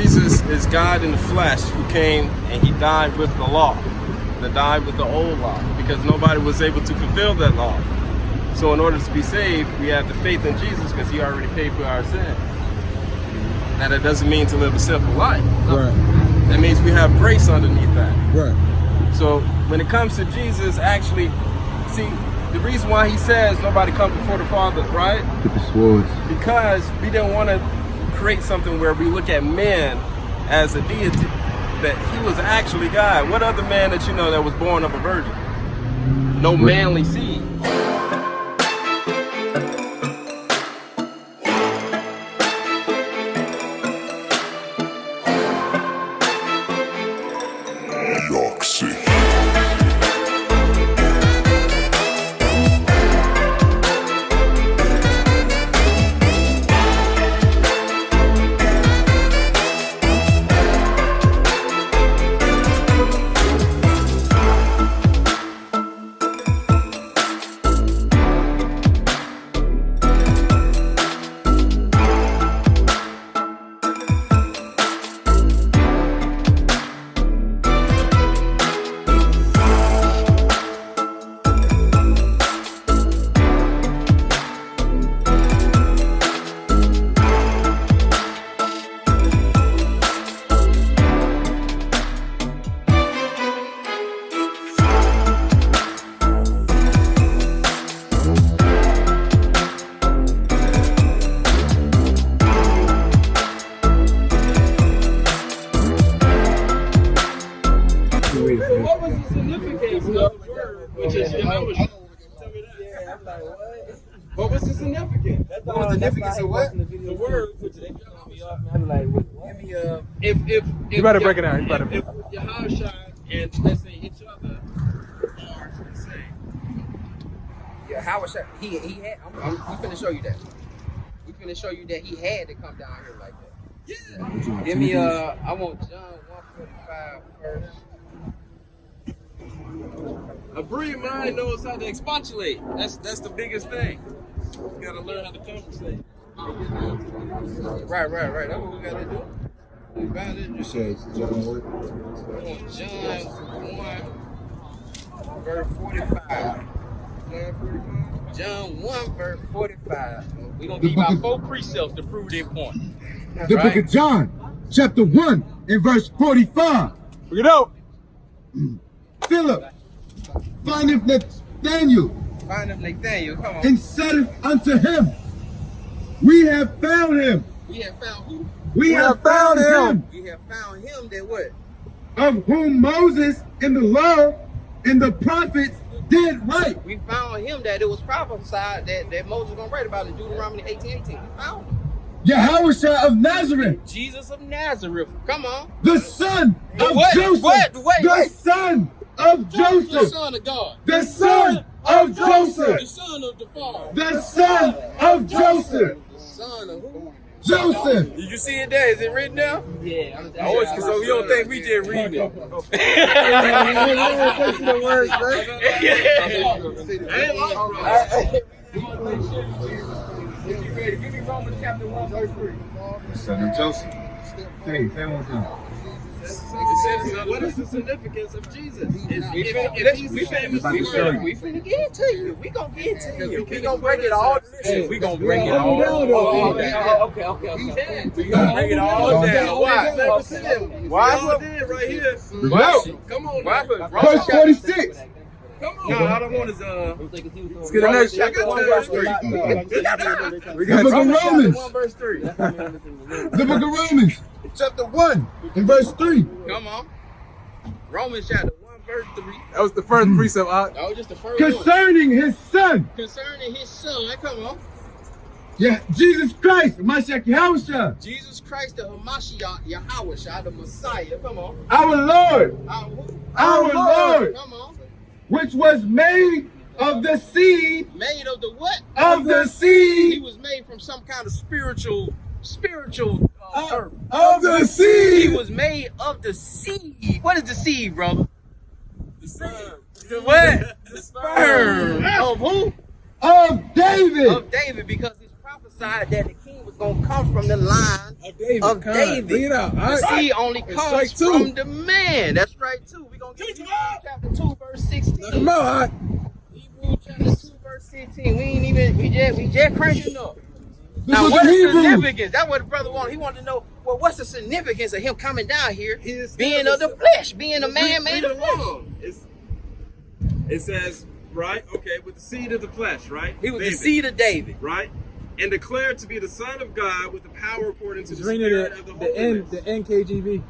Jesus is God in the flesh who came and he died with the law, that died with the old law, because nobody was able to fulfill that law. So in order to be saved, we have the faith in Jesus because he already paid for our sin. Now that doesn't mean to live a sinful life. No. Right. That means we have grace underneath that. Right. So when it comes to Jesus, actually, see, the reason why he says nobody comes before the Father, right? With the swords. Because we didn't want to create something where we look at man as a deity, that he was actually God. What other man that you know that was born of a virgin? No manly seed. What was the significance of the word, which is Yahweh? Tell me that. Yeah, I'm like, what? What was the significance? What was the significance of what? The word, which is Yahweh. I'm like, what? If You better break it down. You better. If Yahweh and let's say each other are the same. Yeah, Howard Shot, he had. We finna show you that. We finna show you that he had to come down here like that. Yeah. Give me I want John 145 first. A brilliant mind knows how to expostulate. That's the biggest thing. You gotta learn how to conversate. Right. That's what we gotta do. We found it. You said John what? John 1, verse 45. John 1, verse 45. We're going to give out 4 precepts to prove their point. The book of John, chapter 1, and verse 45. Bring it out. Philip findeth Nathanael, Come on. and saith unto him, We have found him. We have found who? We have found him. We have found him that what? Of whom Moses in the law and the prophets did write. We found him that it was prophesied that Moses was going to write about in Deuteronomy 18:18. We found him. Yahweh of Nazareth, Jesus of Nazareth. Come on. the son of What? Joseph. What? The son of The Joseph. Son of God. The son of Joseph. The Son of the Father. The son of Joseph. The son of who? Joseph. Did you see it there? Is it written down? Yeah. Oh, so you don't think we just reading it? Give me Romans chapter 1, verse 3. The son of Joseph. Say one time. What is the significance of Jesus? We finna get it to you. We gonna get it to you. We gonna break it all. We going to bring it all down. Okay. We going to bring it all down. Why? Why? Right here. Come on. Verse 46. Come on. No, I don't want his Let's get the next chapter 1 verse 3. The book of Romans. 1 verse 3. The book of Romans, chapter 1, and verse 3. Come on. Romans chapter 1, verse 3. That was the first precept. That was just the first one. Concerning his son. Concerning his son. Come on. Yeah, Jesus Christ, Mashiach Yahushua, Jesus Christ, the Hamashiach, Yahweh, the Messiah. Come on. our Lord, our Lord, Come on. which was made of the seed, Made of the what? of the He seed, was made from some kind of spiritual earth. of the He seed, was made of the seed. What is the seed, brother? The Son. The what? The sperm. Of who? of David. Of David, because it's prophesied that the king was going to come from the line of David. Bring it out. The seed only That's comes strike two. from the man. That's right, too. We're going to get Hebrews chapter 2, verse 16. Come on. Hebrews chapter 2, verse 16. We just cranking up. Now, book what of is Hebrews. significance? That's what the brother wanted. He wanted to know, well, what's the significance of him coming down here, He being of the flesh, being a man made of flesh? It says, right, okay, with the seed of the flesh, right? He was David, the seed of David. right? And declared to be the Son of God with the power according to Just the reading Spirit of the Holy the NKJV.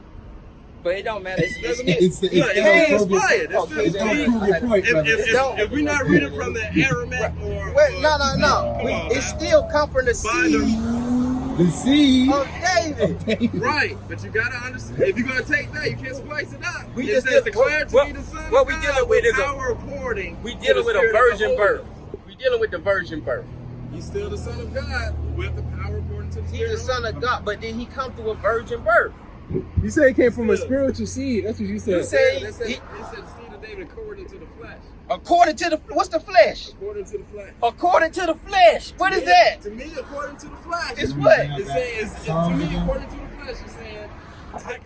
But it don't matter. It's It's inspired. That's It's the don't prove your point, brother. if we're not reading from the Aramaic or Wait, no. come on, It's man. still come from the By the- seed The seed. of David. Right, but you gotta understand. If you're gonna take that, you can't splice it up. We It just says did- declared to what- be the Son what of we God dealing with is a- power according. We to dealing the with a Spirit of the virgin Holy birth. Ghost. We dealing with the virgin birth. He's still the Son of God with the power according to the He's Spirit. the son of God, but did he come through a virgin birth? You said it came from a spiritual seed. That's what you You said. said It said he, seed of David according to the flesh. according to the, what's the flesh? According to the flesh. According to the flesh. What is that? To me, according to the flesh. It's what? It's saying, to me, according to the flesh, it's saying,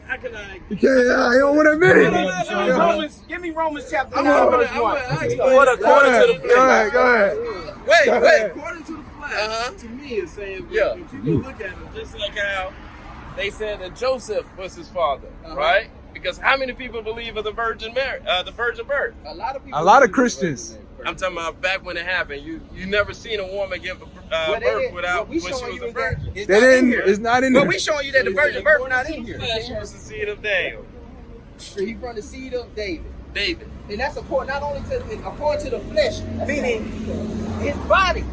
how can I? You can't. I don't want to admit it. Give me Romans chapter I'm 9, gonna- verse I'm 1. gonna explain. What according to the flesh? Go ahead. Go ahead. Wait. According to the flesh, Uh-huh. to me, it's saying, Yeah. when people look at him, Just like how they said that Joseph was his father, Uh-huh. right? Because how many people believe of the virgin Mary, the virgin birth? A lot of people. A lot of Christians. I'm talking about back when it happened. You never seen a woman give Well, they birth didn't- without we when she showing was you a virgin. It's They not in didn't. here. It's not in But there. we showing you that the virgin birth not in here. Flesh was the seed of Daniel, He from the seed of David. David. And that's according not only to according to the flesh, meaning his body.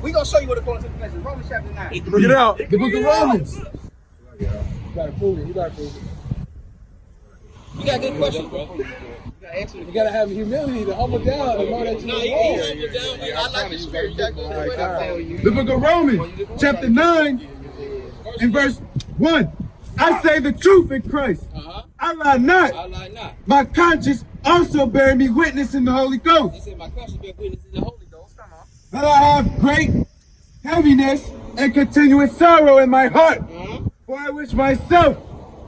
We gonna show you what according to the flesh is. Romans chapter 9. Bring it out. The book of Romans. You gotta prove it. You gotta prove it. You got a good question, bro. You gotta answer You gotta have humility to humble down and know that you're wrong. I like the spirit. You gotta go the way I feel you. The book of Romans, chapter 9, and verse 1. I say the truth in Christ. I lie not. I lie not. My conscience also bear me witness in the Holy Ghost. He said my conscience bear witness in the Holy Ghost. Come on. That I have great heaviness and continuous sorrow in my heart. For I wish myself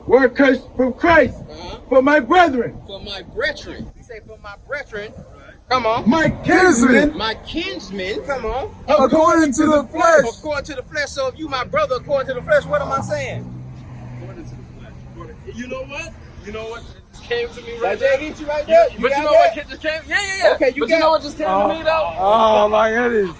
were cursed from Christ for my brethren, For my brethren. He said for my brethren. Come on. my kinsmen, My kinsmen. Come on. According to the flesh. According to the flesh. So if you my brother according to the flesh, what am I saying? according to the flesh. You know what? You know what just came to me That right just now? hit you right there. But you got know that? what just came? Yeah. Okay, you but got- you know what just came to me though? Oh my goodness.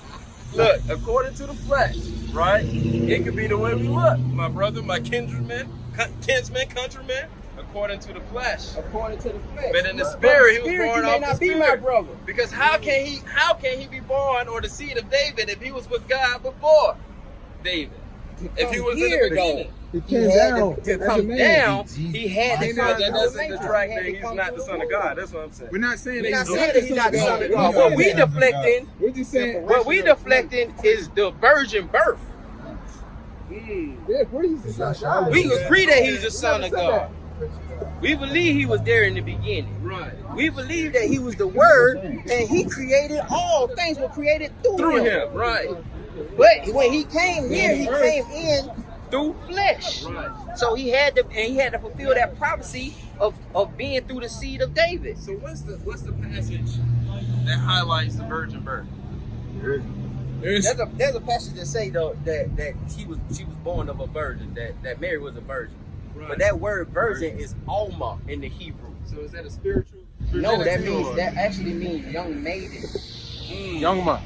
Look, according to the flesh, right? It could be the way we look. My brother, my kinsman, countryman, according to the flesh. According to the flesh. But in the spirit, he was Spirit, born you may off the not be my spirit. brother. Because how can he be born or the seed of David if he was with God before David? If he was in Here, the beginning. He He came had down. to As a come man. down. He had to But come that to the doesn't matrix. detract He had that to he's come not to the the son of Lord. God. That's what I'm saying. We're not saying We're not that saying that he's not the son of God. God. What we deflecting, We're just saying. what we deflecting is the virgin birth. Yeah, where is the We agree that he's the son of God. We believe he was there in the beginning. Right. We believe that he was the word and he created all things were created through him. Right. But when he came here, he came in through flesh. So he had to fulfill that prophecy of being through the seed of David. So what's the passage that highlights the virgin birth? There's a passage that say though that she was born of a virgin, that Mary was a virgin. Right. But that word virgin is Alma in the Hebrew. So is that a spiritual? No, that actually means young maiden. Young man.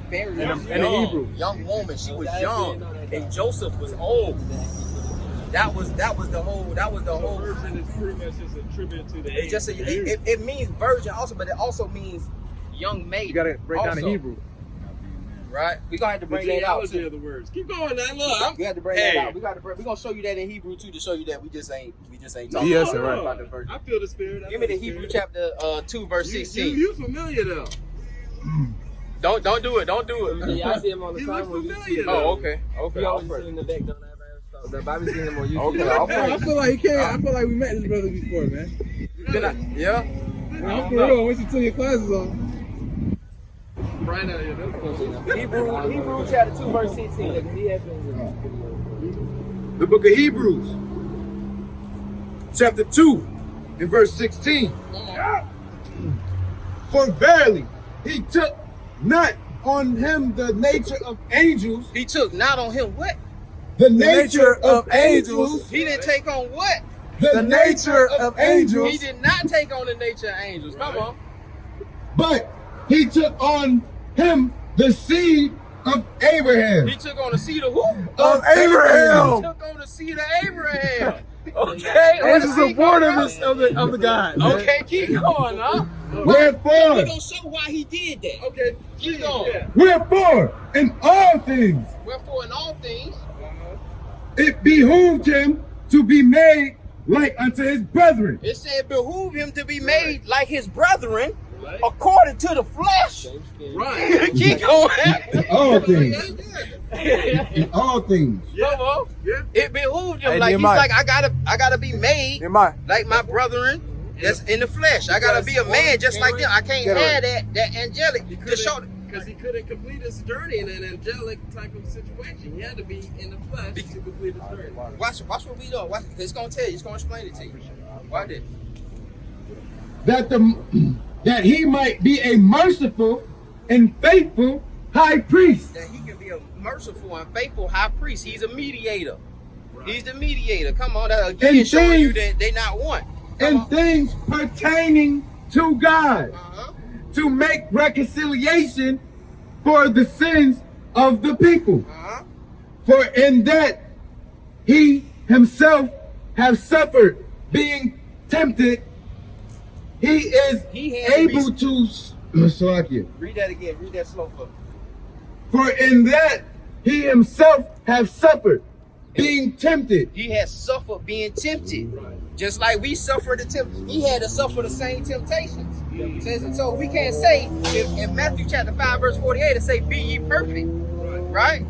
Very In young, the Hebrew. young woman. She was young, and Joseph was old. That was the whole. So virgin is pretty much just a tribute to the It's just it means virgin also, but it also means young maiden. You gotta break down the also, Hebrew. right? We gonna have to the bring that out. genealogy Too. of the words. We going now. Look, We have to bring that out. We gonna show you that in Hebrew too to show you that we just ain't talking Yes, about, right. about the virgin. I feel the spirit. Give me the Hebrew chapter 2 verse 16. You familiar though? Don't do it. Don't do it. Yeah, I see him on the You time look on familiar YouTube. though. Oh, okay. He I'll always pray. sit in the back, don't ever the Bible seen him on YouTube. Okay, I'll I pray. feel like he can't. I feel like we met this brother before, man. Yeah. I'm for real. I went to your classes on. right out here. Hebrews chapter 2, verse 16. The book of Hebrews, chapter 2, and verse 16. For verily, he took not on him the nature of angels. He took not on him what? The nature of angels. He didn't take on what? The nature of angels. He did not take on the nature of angels. Come on. But he took on him the seed of Abraham. He took on the seed of who? Of He Abraham. took on the seed of Abraham. Okay. Angels are born of the God. man. Okay, keep going, huh? Wherefore, We're going to show why he did that. Okay. Keep going. Yeah. wherefore, in all things, Wherefore, in all things, it behooved him to be made like unto his brethren. it said, behoove him to be made like his brethren, according to the flesh. Right. Keep going. In all things. In all things. Come on. Yeah. It behooved him. Hey, Like, he's Nehemiah. like, I gotta be made Nehemiah. like my brethren that's in the flesh. I gotta be a man just like them. I can't have that angelic to show. Because he couldn't complete his journey in an angelic type of situation. He had to be in the flesh to complete his journey. Watch what we doing. Watch, it's gonna tell you. It's gonna explain it to you. Why did? That he might be a merciful and faithful high priest. That he can be a merciful and faithful high priest. He's a mediator. He's the mediator. Come on, that again And showing you things- that they not one. And things pertaining to God, Uh-huh. to make reconciliation for the sins of the people. Uh-huh. For in that he himself have suffered, being tempted, he is He had to able to. Salakia. Read that again. Read that slow for me. For in that he himself have suffered, being tempted. He has suffered being tempted. Just like we suffered the temptation. He had to suffer the same temptations. So we can't say in Matthew chapter 5 verse 48 it say be ye perfect. Right?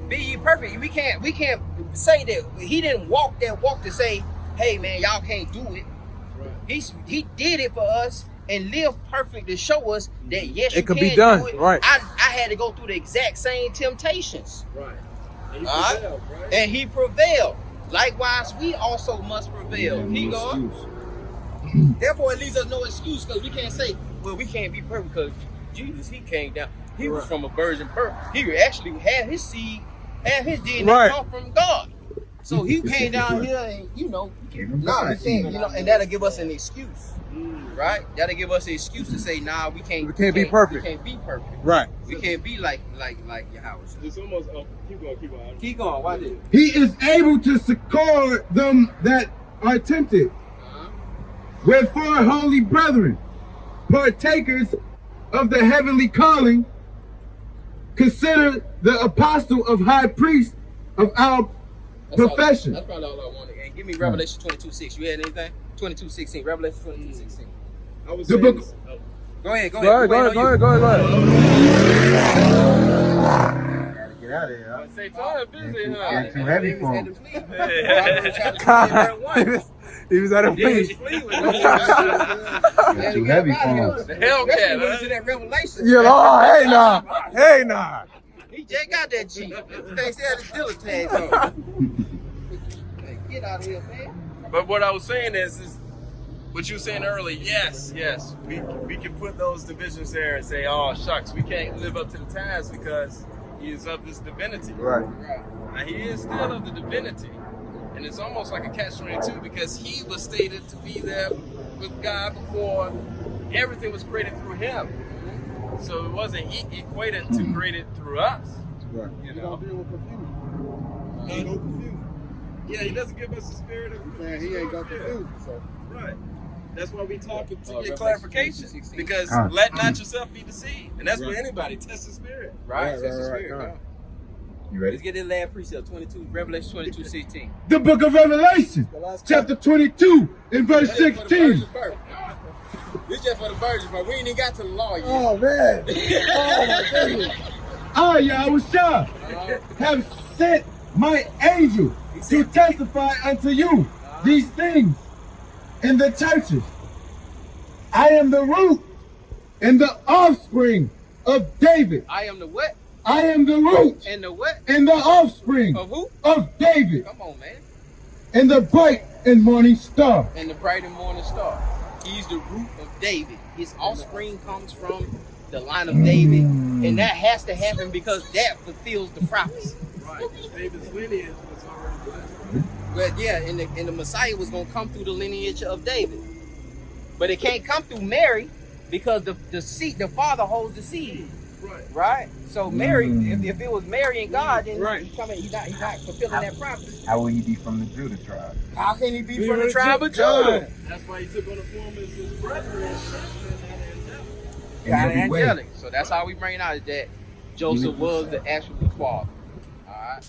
Be ye perfect. We can't say that he didn't walk that walk to say, hey man, y'all can't do it. He did it for us and lived perfect to show us that yes, It you can can be done, do it. right. I had to go through the exact same temptations. Right. And he All right? prevailed, right? And he prevailed. Likewise, we also must prevail. He going. Therefore, it leaves us no excuse because we can't say, well, we can't be perfect because Jesus, he came down. He was from a virgin birth. He actually had his seed, had his DNA Right. come from God. So he came down here and, we can't, and that'll give us an excuse. Right? That'll give us an excuse to say, nah, we can't be perfect. We can't be perfect. Right. We can't be like Yahweh. It's almost, keep going. Keep going. Why did? He is able to succor them that are tempted. Wherefore, holy brethren, partakers of the heavenly calling, consider the apostle of high priest of our profession. That's probably all I wanted. And give me Revelation 22:6. You had anything? 22:16. Revelation 22:16. I was The saying book- this- Go ahead. Go ahead. Go ahead. Get out of here. I say time busy, huh? Too heavy for him. He was at a place. Too heavy for him. The Hellcat, To huh? that Revelation. Yeah, oh, hey nah. He just got that Jeep. They said the dealer tags on. Hey, get out of here, man. But what I was saying is what you were saying earlier. Yes, we can put those divisions there and say, oh shucks, we can't live up to the task because he is of this divinity. Right. Now he is still of the divinity, and it's almost like a catch-22 because he was stated to be there with God before everything was created through him. So it wasn't equated to created through us. Right. You know. Yeah, he doesn't give us the spirit of confusion. He ain't got the food. Right. That's why we talk to get clarification. 16. Because let not yourself be deceived. And that's for anybody. Test the spirit. Right. Right, That's the right, spirit. right. Come on. You ready? Let's get this last precept. 22. Revelation 22:16. The book of Revelation, chapter 22, and verse 16. This just for the virgin, but we ain't even got to the law yet. Oh, man. Oh, my goodness. I, Yahushua, have sent my angel to testify unto you these things in the churches. I am the root and the offspring of David. I am the what? I am the root And the what? and the offspring Of who? of David, Come on, man. and the bright and morning star. And the bright and morning star. He's the root of David. His offspring comes from the line of David. And that has to happen because that fulfills the prophecy. Right. David's lineage was already blessed. But yeah, and the Messiah was going to come through the lineage of David. But it can't come through Mary because the father holds the seed. Right. Right? So Mary, if it was Mary and God, then Right. he's not fulfilling that prophecy. How will he be from the Judah tribe? How can he be from the tribe of Judah? That's why he took on the form as his brethren and angelic. In God every way. angelic. So that's how we bring out that Joseph was the actual father. All right.